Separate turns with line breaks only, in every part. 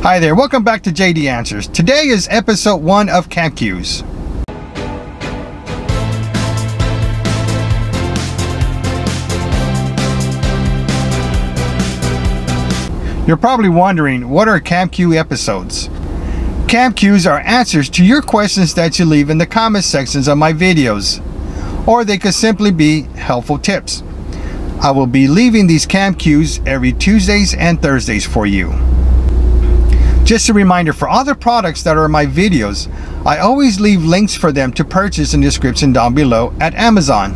Hi there, welcome back to JD Answers. Today is episode 1 of CamQs. You're probably wondering, what are CamQ episodes? CamQs are answers to your questions that you leave in the comment sections of my videos, or they could simply be helpful tips. I will be leaving these CamQs every Tuesdays and Thursdays for you. Just a reminder, for other products that are in my videos, I always leave links for them to purchase in the description down below at Amazon.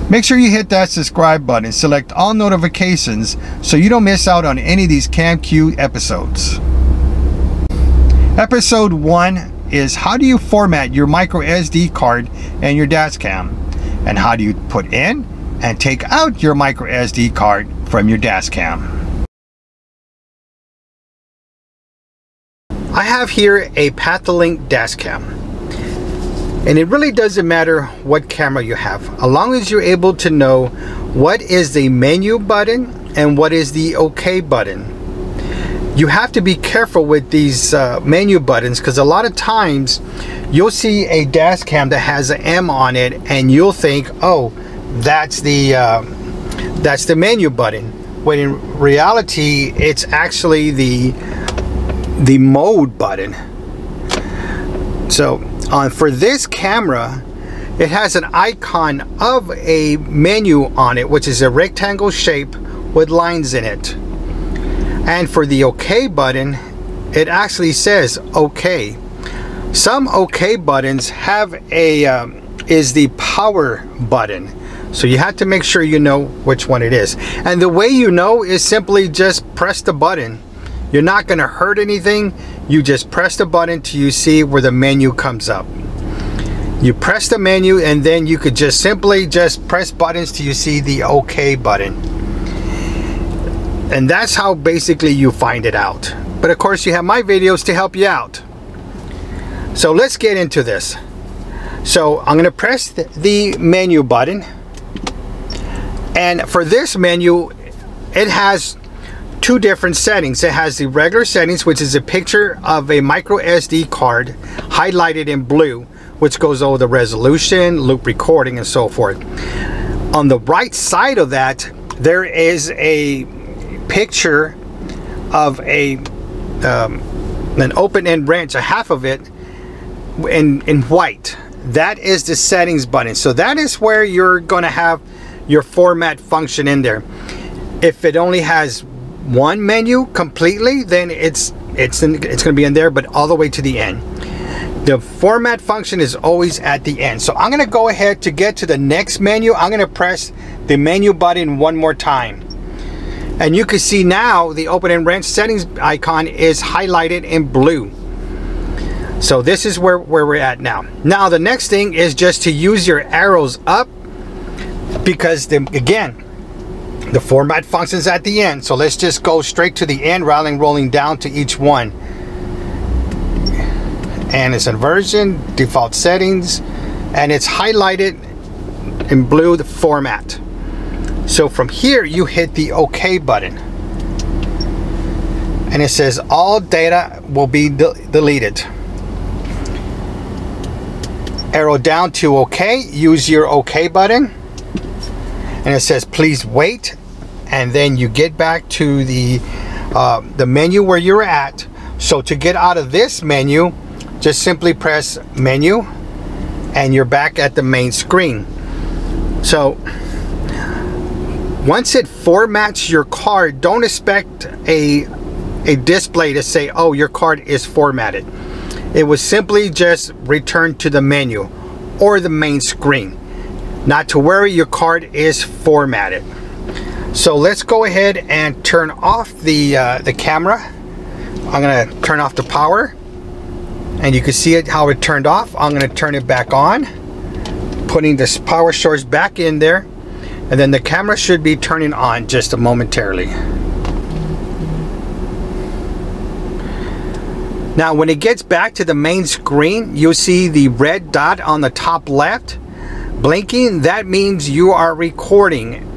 Make sure you hit that subscribe button and select all notifications so you don't miss out on any of these CamQ episodes. Episode 1 is how do you format your micro SD card and your Dashcam, and how do you put in and take out your micro SD card from your Dashcam. I have here a Patholink Dashcam, and it really doesn't matter what camera you have, as long as you're able to know what is the menu button and what is the OK button. You have to be careful with these menu buttons, because a lot of times you'll see a Dashcam that has an M on it and you'll think, oh, that's the menu button, when in reality it's actually the mode button. So for this camera, it has an icon of a menu on it, which is a rectangle shape with lines in it. And for the OK button, it actually says OK. Some OK buttons have a is the power button, so you have to make sure you know which one it is. And the way you know is simply just press the button. You're not going to hurt anything. You just press the button till you see where the menu comes up. You press the menu, and then you could just simply just press buttons till you see the OK button. And that's how basically you find it out. But of course you have my videos to help you out. So let's get into this. So I'm going to press the menu button. And for this menu, it has two different settings. It has the regular settings, which is a picture of a micro SD card highlighted in blue, which goes over the resolution, loop recording, and so forth. On the right side of that, there is a picture of an open-end wrench, a half of it in white. That is the settings button. So that is where you're going to have your format function in there. If it only has one menu completely, then it's going to be in there, but all the way to the end. The format function is always at the end. So I'm going to go ahead to get to the next menu. I'm going to press the menu button one more time, and you can see now the open-end wrench settings icon is highlighted in blue. So this is where we're at now. Now the next thing is just to use your arrows up, because again, the format function is at the end. So let's just go straight to the end rather than rolling down to each one. And it's inversion, default settings, and it's highlighted in blue, the format. So from here you hit the OK button, and it says all data will be deleted. Arrow down to OK, use your OK button, and it says please wait, and then you get back to the menu where you're at. So to get out of this menu, just simply press menu, and you're back at the main screen. So once it formats your card, don't expect a display to say, oh, your card is formatted. It was simply just return to the menu or the main screen. Not to worry, your card is formatted. So let's go ahead and turn off the camera. I'm going to turn off the power, and you can see it how it turned off. I'm going to turn it back on, putting this power source back in there, and then the camera should be turning on just momentarily. Now when it gets back to the main screen, you'll see the red dot on the top left blinking. That means you are recording.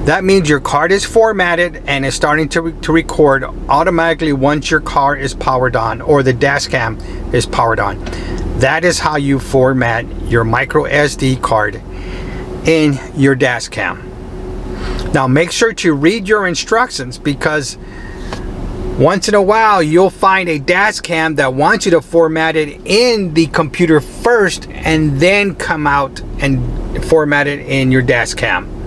That means your card is formatted and is starting to record automatically once your card is powered on or the dash cam is powered on. That is how you format your micro SD card in your dash cam. Now make sure to read your instructions, because once in a while you'll find a dash cam that wants you to format it in the computer first and then come out and format it in your dash cam.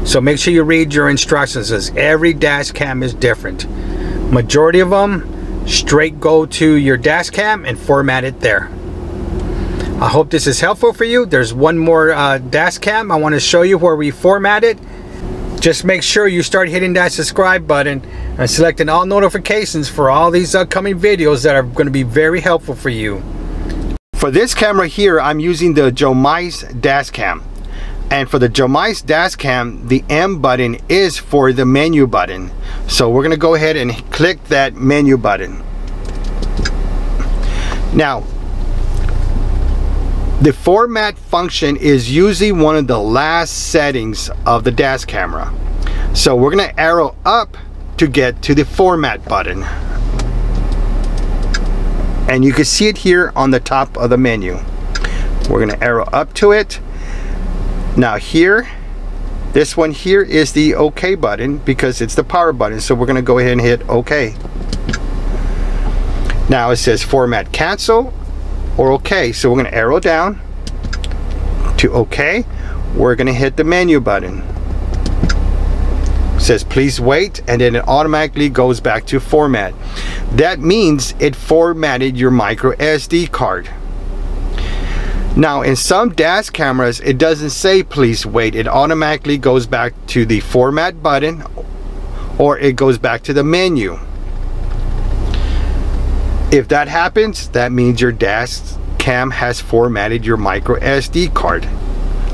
So make sure you read your instructions, as every dash cam is different. Majority of them straight go to your dash cam and format it there. I hope this is helpful for you. There's one more dash cam I want to show you where we format it. Just make sure you start hitting that subscribe button and selecting all notifications for all these upcoming videos that are going to be very helpful for you. For this camera here, I'm using the Jomice dash cam. And for the Jomice dash cam, the M button is for the menu button. So we're going to go ahead and click that menu button. Now, the format function is usually one of the last settings of the dash camera. So we're going to arrow up to get to the format button. And you can see it here on the top of the menu. We're going to arrow up to it. Now here, this one here is the OK button because it's the power button. So we're going to go ahead and hit OK. Now it says format cancel or OK. So we're going to arrow down to OK. We're going to hit the menu button. It says please wait, and then it automatically goes back to format. That means it formatted your micro SD card. Now in some dash cameras it doesn't say please wait. It automatically goes back to the format button, or it goes back to the menu. If that happens, that means your dash cam has formatted your micro SD card.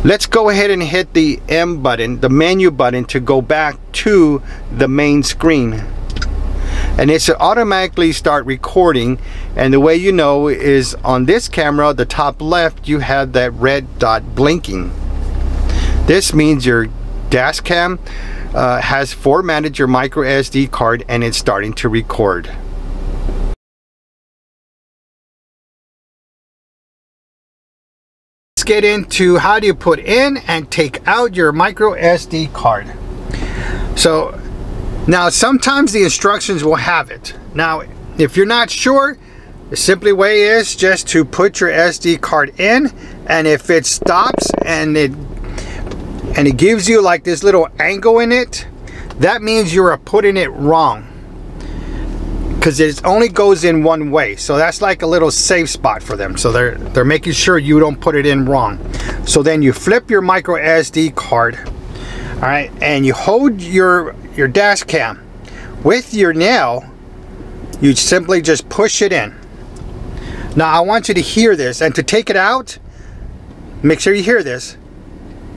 Let's go ahead and hit the M button, the menu button, to go back to the main screen. And it should automatically start recording. And the way you know is on this camera, the top left, you have that red dot blinking. This means your dash cam has formatted your micro SD card and it's starting to record. Let's get into how do you put in and take out your micro SD card. So now sometimes the instructions will have it. Now if you're not sure, the simple way is just to put your SD card in, and if it stops and it gives you like this little angle in it, that means you are putting it wrong, because it only goes in one way. So that's like a little safe spot for them. So they're making sure you don't put it in wrong. So then you flip your micro SD card, all right, and you hold your dash cam with your nail. You simply just push it in. Now I want you to hear this, and to take it out, make sure you hear this.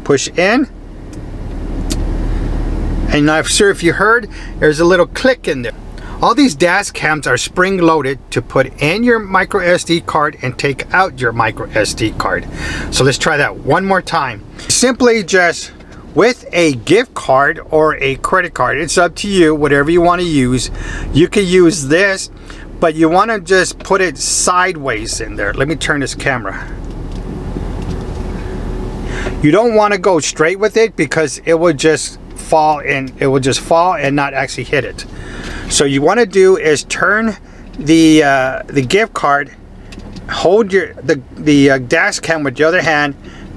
Push in, and I'm not sure if you heard, there's a little click in there. All these dash cams are spring loaded to put in your micro SD card and take out your micro SD card. So let's try that one more time. Simply just with a gift card or a credit card, it's up to you, whatever you want to use. You can use this, but you want to just put it sideways in there. Let me turn this camera. You don't want to go straight with it because it will just fall and not actually hit it. So you want to do is turn the gift card, hold the dash cam with the other hand,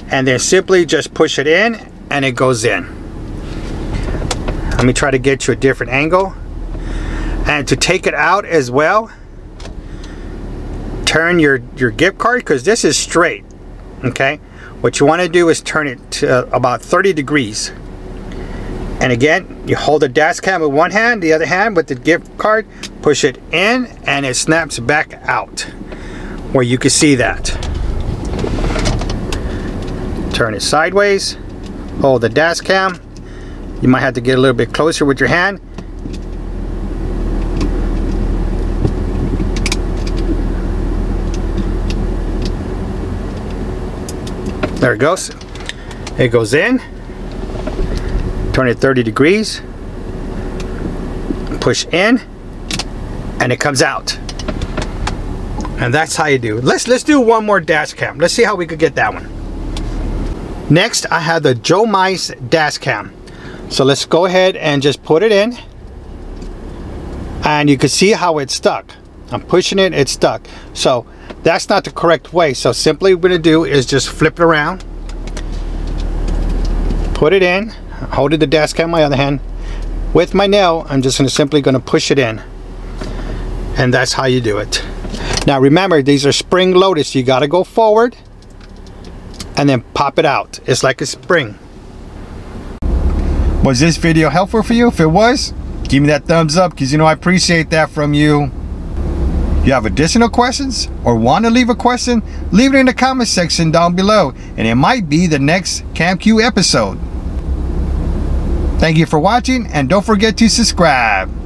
and then simply just push it in and it goes in. Let me try to get you a different angle. And to take it out as well, turn your gift card, because this is straight, okay? What you want to do is turn it to about 30 degrees. And again, you hold the dash cam with one hand, the other hand with the gift card, push it in, and it snaps back out where you can see that. Turn it sideways, hold the dash cam. You might have to get a little bit closer with your hand. There it goes. It goes in. Turn it 30 degrees. Push in, and it comes out. And that's how you do it. Let's do one more dash cam. Let's see how we could get that one. Next, I have the Joe Mice dash cam. So let's go ahead and just put it in. And you can see how it's stuck. I'm pushing it, it's stuck. So that's not the correct way. So simply what we're gonna do is just flip it around. Put it in, holding the dash cam in my other hand. With my nail, I'm just simply gonna push it in. And that's how you do it. Now remember, these are spring loaded, so you gotta go forward and then pop it out. It's like a spring. Was this video helpful for you? If it was, give me that thumbs up, because you know I appreciate that from you. If you have additional questions or want to leave a question, leave it in the comment section down below, and it might be the next CamQ episode. Thank you for watching, and don't forget to subscribe.